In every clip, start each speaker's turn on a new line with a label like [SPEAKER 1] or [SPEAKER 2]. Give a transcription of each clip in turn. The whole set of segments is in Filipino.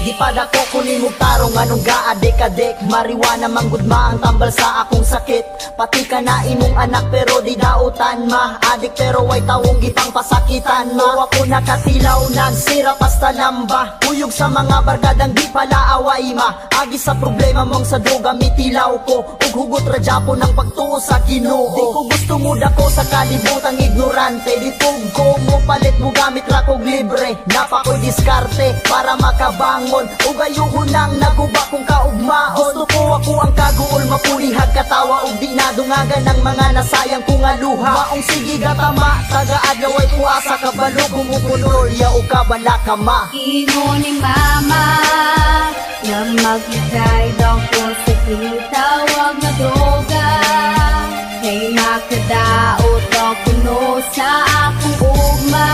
[SPEAKER 1] Di pa dako kunin mo tarong anong gaadik-adik. Mariwana manggudma ang tambal sa akong sakit. Pati ka na imong anak pero di dautan ma. Adik pero way tawong gitang pasakitan ma. Ako nakatilaw nagsira pasta lamba. Uyog sa mga barkadang di pala away ma. Agi sa problema mong sa droga mitilaw ko. Ug hugot radyapo ng pagtuo sa Ginoo. Di ko gusto mo dako sa kalibutang ignorante. Di ko mo palit mo gamit ra kog libre. Napakoy diskarte para makabangon. Ug ayuhon nang naguba kong kaugmaon. Gusto ko ako ang kaguol mapulihag katawa. Ug di nadungagan ng mga nasayang kong aluha. Maong sige gatama taga-adlaw ay puasa kabalo. Gumukunol ya o kabala ka ma.
[SPEAKER 2] Imo ni mama na magbigay daw ko sa tinitawag na droga. Kay makadaot daw kuno sa akong ugma.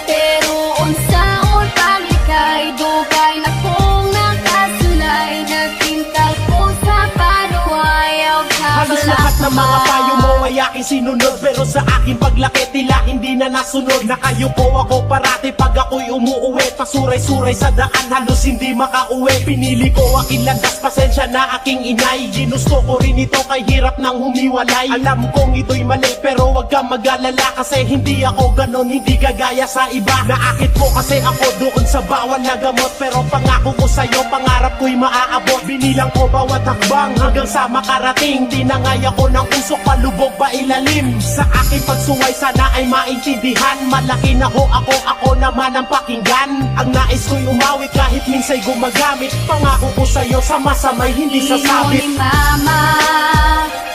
[SPEAKER 2] Pero unsaon paglikay dugay na kong nakasulay. Nagtintal ko sa panuwayaw sa
[SPEAKER 3] halos lahat ng mga payo mo ay aking sinunod. Pero sa aking paglaki tila hindi na nasunod. Nakayuko ako parati pag ako'y umuuwi. Pasuray-suray sa daan halos hindi makauwi. Pinili ko aking landas, pasensya na aking inay. Ginusto ko rin ito kay hirap nang humiwalay. Alam kong ito'y mali pero wag kang mag-alala. Kasi hindi ako ganon, hindi kagaya sa iba. Naakit ko kasi ako doon sa bawal na gamot. Pero pangako ko sa'yo, pangarap ko'y maaabot. Binilang ko bawat hakbang hanggang sa makarating. Tinangay ako ng usok, palubog ba ilalim. Sa aking pagsuway sana ay maintindihan. Malaki na ho ako naman ang pakinggan. Ang nais ko'y umawi kahit minsa'y gumagamit. Pangako ko sa'yo sa masamay hindi sasabit.
[SPEAKER 2] Imo ni mama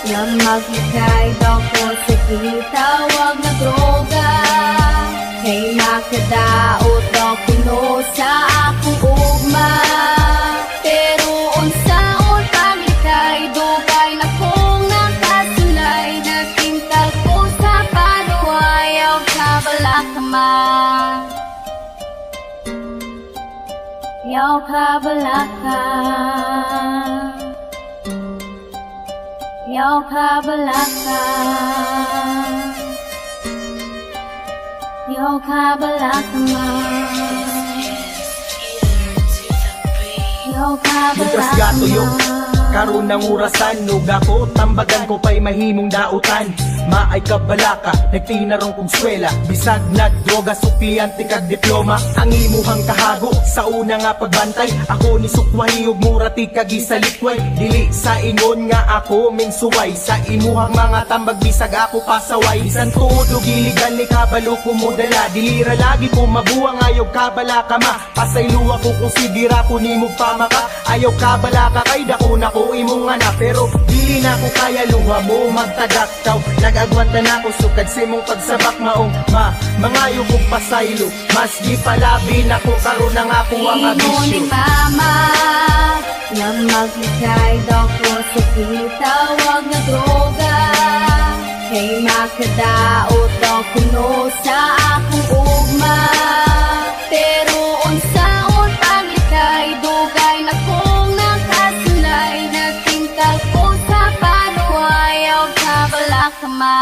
[SPEAKER 2] na magbigay daw ko sa tinitawag na droga. Kay makadaot daw kuno sa akong ugma. Pero unsaon paglikay dugay na kong nakasulay. Nagtintal ko sa panuwayaw sa balakama. Yaw ka balaka. Yaw ka balaka. Yaw ka balakama. Yaw ka
[SPEAKER 1] Mitras gato yo
[SPEAKER 2] balakama.
[SPEAKER 1] karon ng orasan. Ug ako tambagan ko pa'y mahimong dautan. Maay kabalaka, nagtinarong kong swela. Bisag nagdroga, sukliyante kag diploma. Ang imuhang kahago sa una nga pagbantay. Ako ni sukwahi ug murati kag isalitway. Dili sa ingon nga ako minsuway. Sa imuhang mga tambag bisag ako pasaway. Bisan tuod ug iligal ni kabalo ko modala. Dilira lagi ko mabuang ayaw kabalaka ma. Pasaylo ako kung sigira ko nimog pamaka. Ayaw kabalaka kay dako na ko imong anak. Pero dili na ko kaya luha mo magtadaktaw. Nag-agwanta na ko sukad sa imong pagsabak maong ma. Mangayo kong pasaylo. Mas di palabi na ko karon ang ako ang
[SPEAKER 2] Imo ni
[SPEAKER 1] abisyo.
[SPEAKER 2] mama na magbigay daw ko sa tinitawag na droga. Kay makadaot daw kuno sa akong ugma. Pero unsaon paglikay dugay na kong nakasulay. Nagtintal ko sa panuwayaw sa balakama.